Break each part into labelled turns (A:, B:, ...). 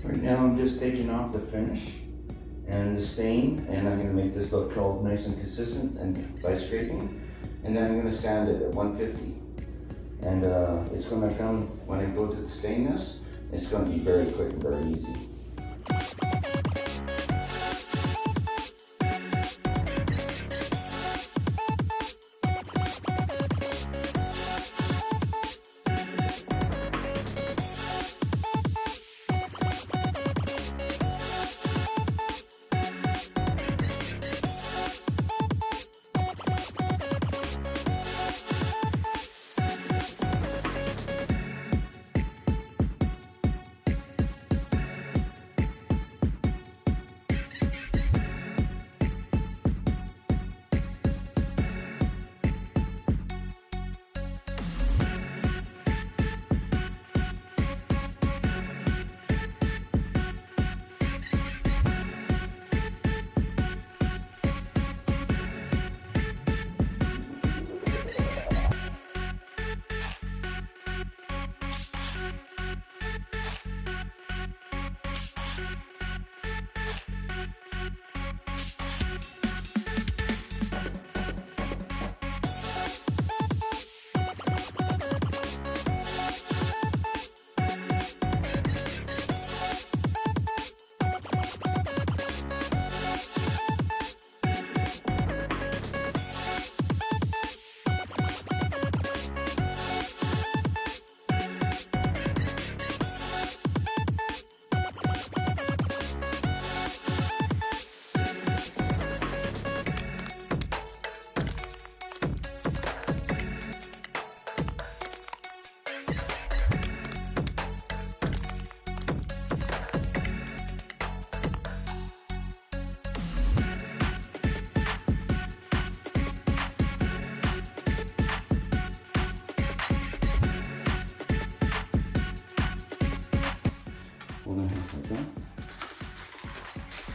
A: Right now I'm just taking off the finish and the stain, and I'm gonna make this look all nice and consistent and by scraping. And then I'm gonna sand it at 150. And it's gonna come, when I go to the stain this, it's gonna be very quick and very easy.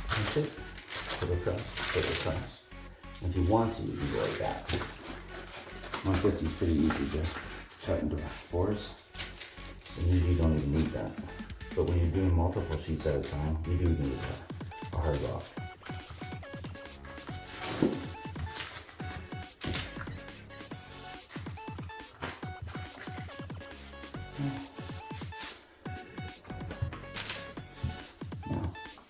A: Push it, put it across, put it across. If you want to, you can go like that. 150 is pretty easy to tighten the pores, so usually you don't even need that. But when you're doing multiple sheets at a time, you do need a hard lock. Now,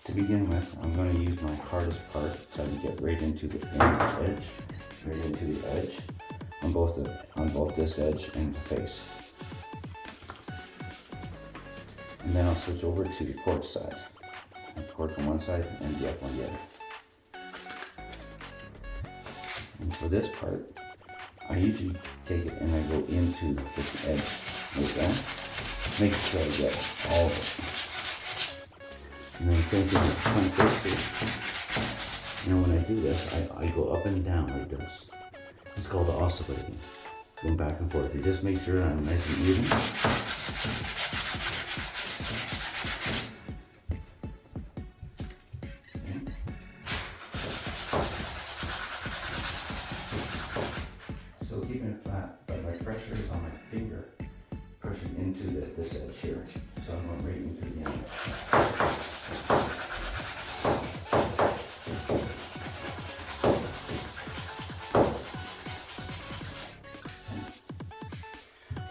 A: to begin with, I'm going to use my hardest part so I can get right into the edge, right into the edge on both this edge and the face. And then I'll switch over to the cork side. Cork on one side and the F on the other. And for this part, I usually take it and I go into this edge like that, making sure I get all of it. And then same thing with point this. And when I do this, I go up and down like this. It's called oscillating, going back and forth. You just make sure I'm nice and even. So keeping it flat, but my pressure is on my finger, pushing into this edge here. So I'm going right into the end.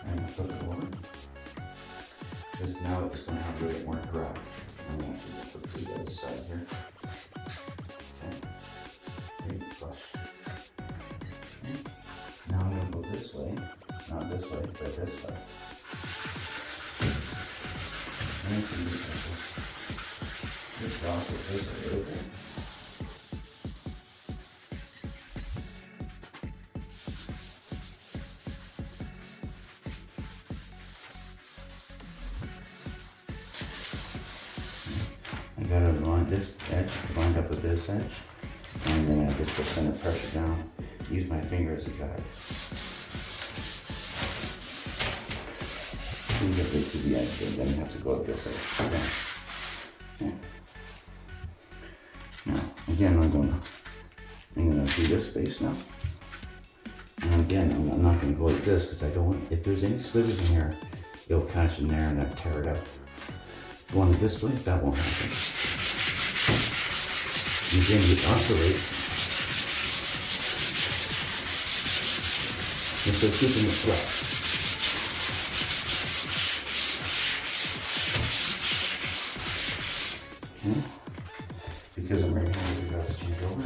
A: I'm going to flip it over, because now it's going to have a little more grab. I'm going to flip to the other side here. Okay, maybe flush. Okay. Now I'm going to go this way, not this way, but this way. And you can just cross it this way a little bit. I got to line this edge lined up with this edge, and then I just put center pressure down. Use my finger as a guide. You get right to the edge, and then you have to go up this edge. Okay. Okay. Now, again, I'm gonna do this face now. And again, I'm not gonna go like this because I don't want. If there's any slivers in here, it'll catch in there and I'll tear it out. going this way, that won't happen. And again, you oscillate. And so keeping it flat. Okay. Because I'm right-handed, we got to change over.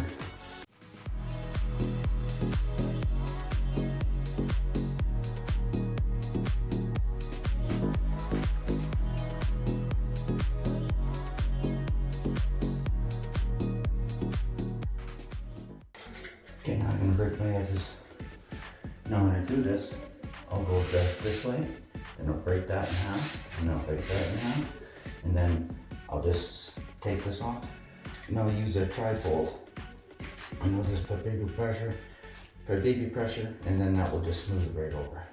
A: Okay, now I'm going to break my edges. Now when I do this, I'll go this way, then I'll break that in half, and I'll break that in half, and then I'll just take this off, and I'll use a trifold, and I'll just put baby pressure, and then that will just smooth it right over.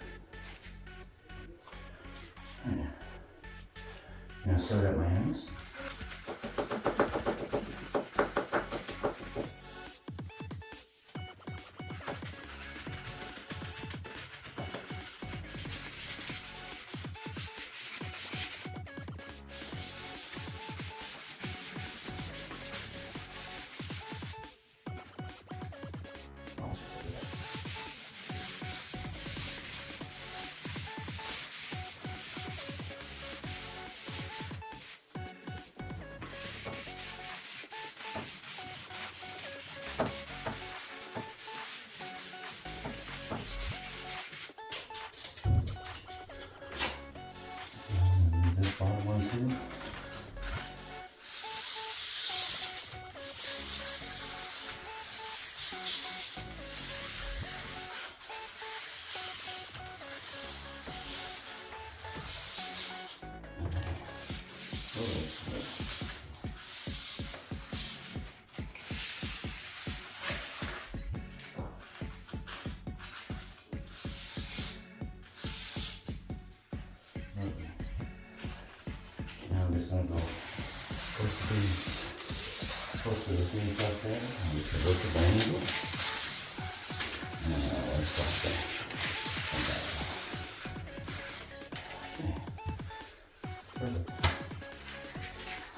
A: I'm going to sort out my ends. This bottom one too. Now I'm just going to go close to the seams up there, and we can work the angle. Let's stop there. Okay. Perfect.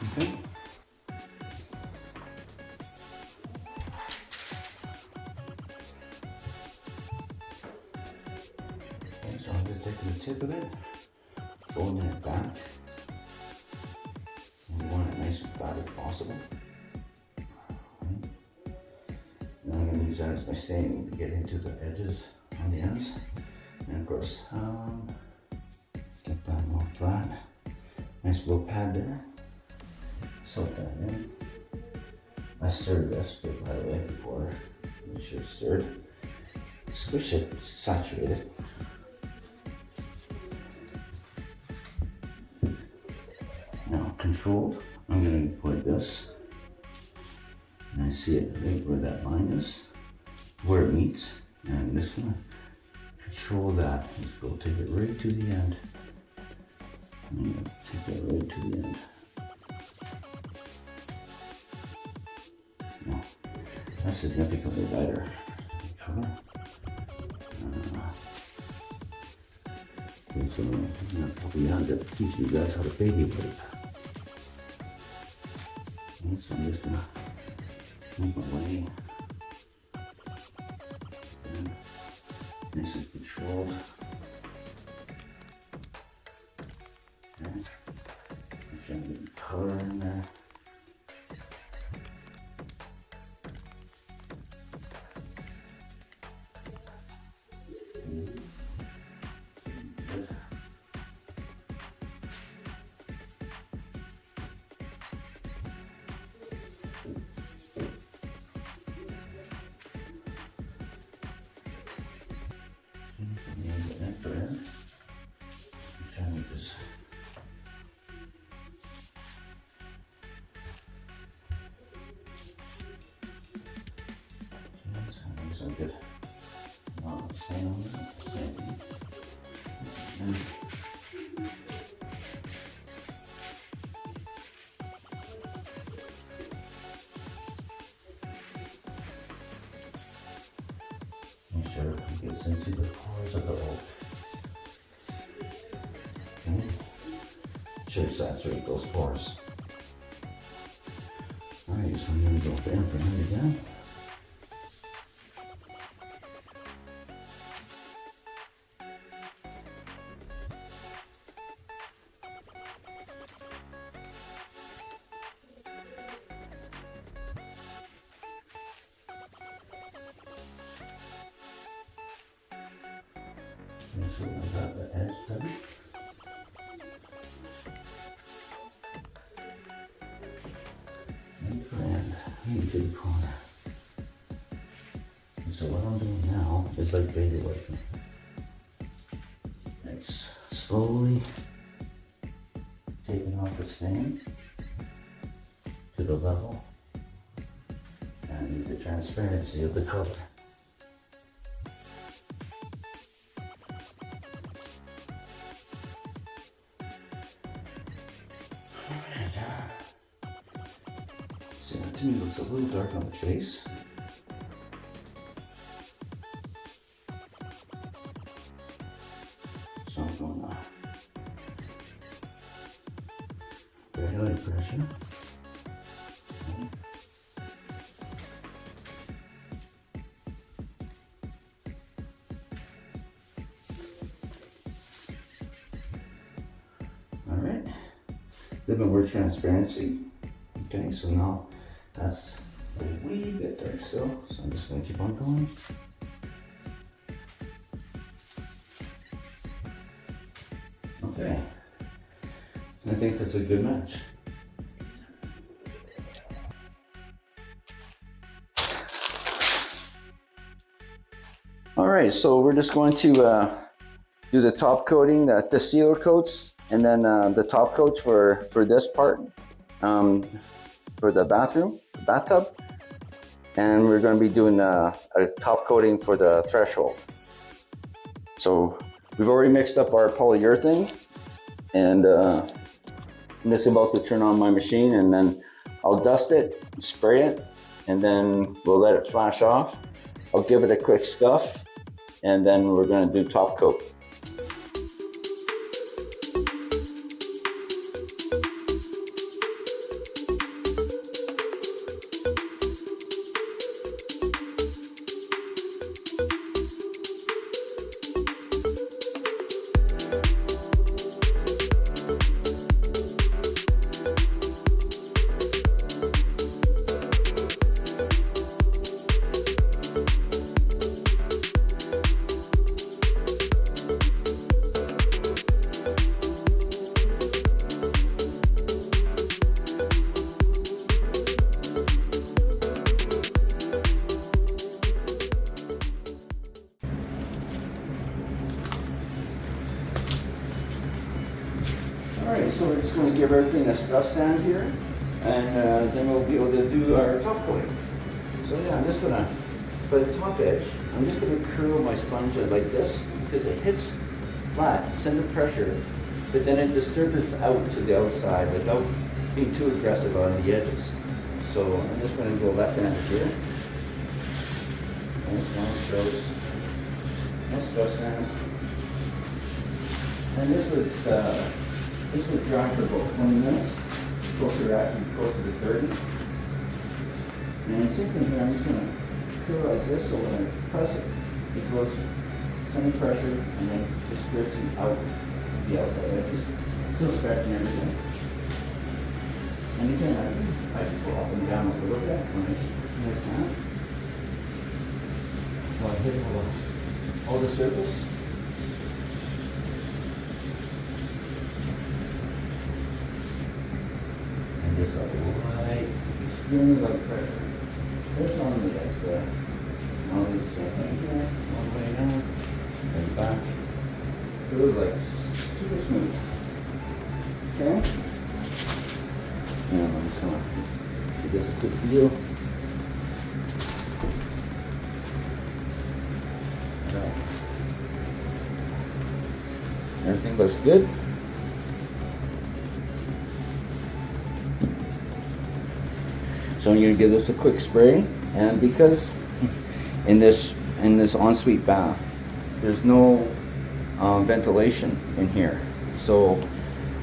A: Okay. Okay, so I'm just taking the tip of it, folding it back. And you want it nice and flat as possible. Okay. Now I'm going to use that as my staining to get into the edges on the ends. And of course, get that more flat. Nice little pad there. Soak that in. I stirred this bit, by the way, before you should have stirred. Squish it, saturate it. Now, controlled, I'm going to put this, and I see it right where that line is, where it meets, and this one, control that. Let's go take it right to the end. I'm going to take that right to the end. Now, that's significantly better. Okay. So I'm probably have to teach you guys how to baby wipe. Okay, so I'm just gonna move away. And nice and controlled. Okay. I'm trying to get color in there. So good. Stay on that. And make sure it gets into the pores of the oak. Okay. sure it saturates those pores. Alright, so I'm gonna go there for him again. And so I got the edge done. And friend, into the corner. And so what I'm doing now is like baby wiping. It's slowly taking off the stain to the level and the transparency of the color. See, that to me looks a little dark on the face. So I'm going to very light pressure. Alright, a bit more transparency. Okay, so now that's a wee bit dark still, so I'm just going to keep on going. Okay, I think that's a good match. Alright, so we're just going to do the top coating, the sealer coats, and then the top coats for this part, for the bathroom, the bathtub. And we're going to be doing a top coating for the threshold. So we've already mixed up our polyurethane, and I'm just about to turn on my machine, and then I'll dust it, spray it, and then we'll let it flash off. I'll give it a quick scuff, and then we're going to do top coat. Alright, so we're just going to give everything a scuff sand here, and then we'll be able to do our top coating. So yeah, I'm just going to, for the top edge, I'm just going to curl my sponge like this, because it hits flat, center pressure, but then it disturbs out to the outside without being too aggressive on the edges. So I'm just going to go left-handed here. Nice long strokes. Nice scuff sand. And this was dry for about 20 minutes, actually closer to 30. And same thing here, I'm just going to curl like this, so when I press it, it goes center pressure and then dispersing out the outside edges. Still scratching everything. And again, I can go up and down a little bit when it's nice now. So I hit all the surface. Just like light, extremely light pressure. This on the like on this thing here, all the way down and back. It was like super smooth. Okay? And I'm just gonna give this a quick view. Right. Everything looks good. So I'm going to give this a quick spray, and because in this ensuite bath there's no ventilation in here, so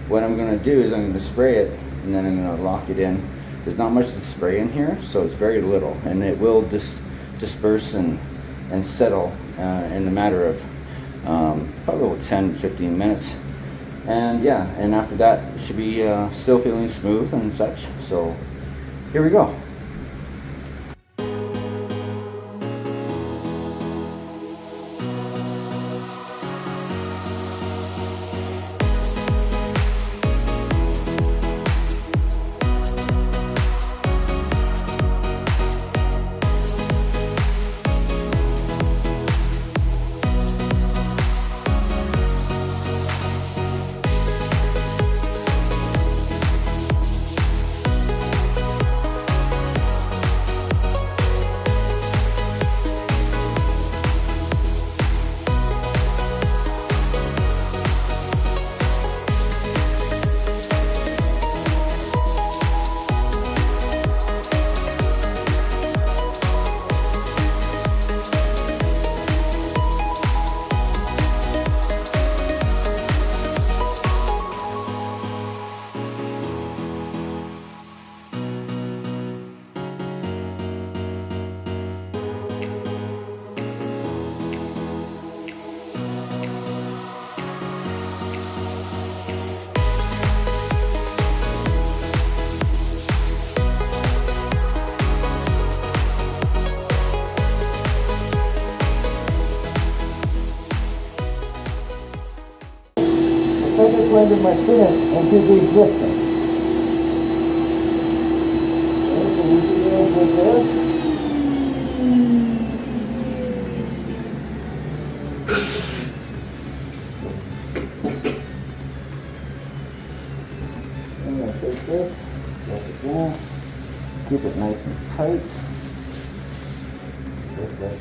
A: what I'm gonna do is I'm gonna spray it and then I'm gonna lock it in. There's not much to spray in here, so it's very little, and it will disperse and settle in a matter of probably about 10-15 minutes. And yeah, and after that it should be still feeling smooth and such. So here we go. Second blend of my finish into the existing. Okay, so we can go with this. I'm going to take this, let it down, keep it nice and tight. Just like that.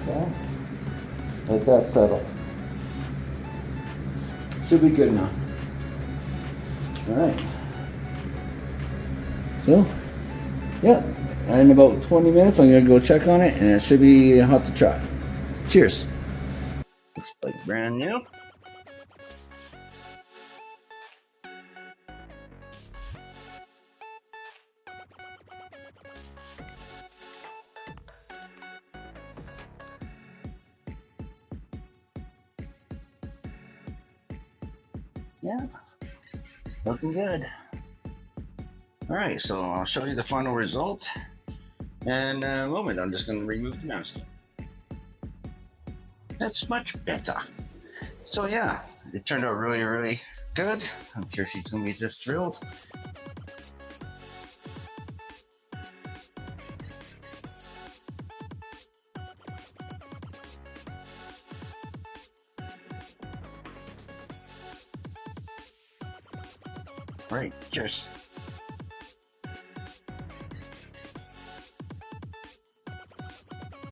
A: Okay, let that settle. Should be good enough. All right. So, yeah, in about 20 minutes, I'm gonna go check on it, and it should be hot to try. Cheers. Looks like brand new. Yeah, looking good. All right, so I'll show you the final result. And in a moment, I'm just going to remove the mask. That's much better. So yeah, it turned out really, really good. I'm sure she's going to be just thrilled. All right, cheers.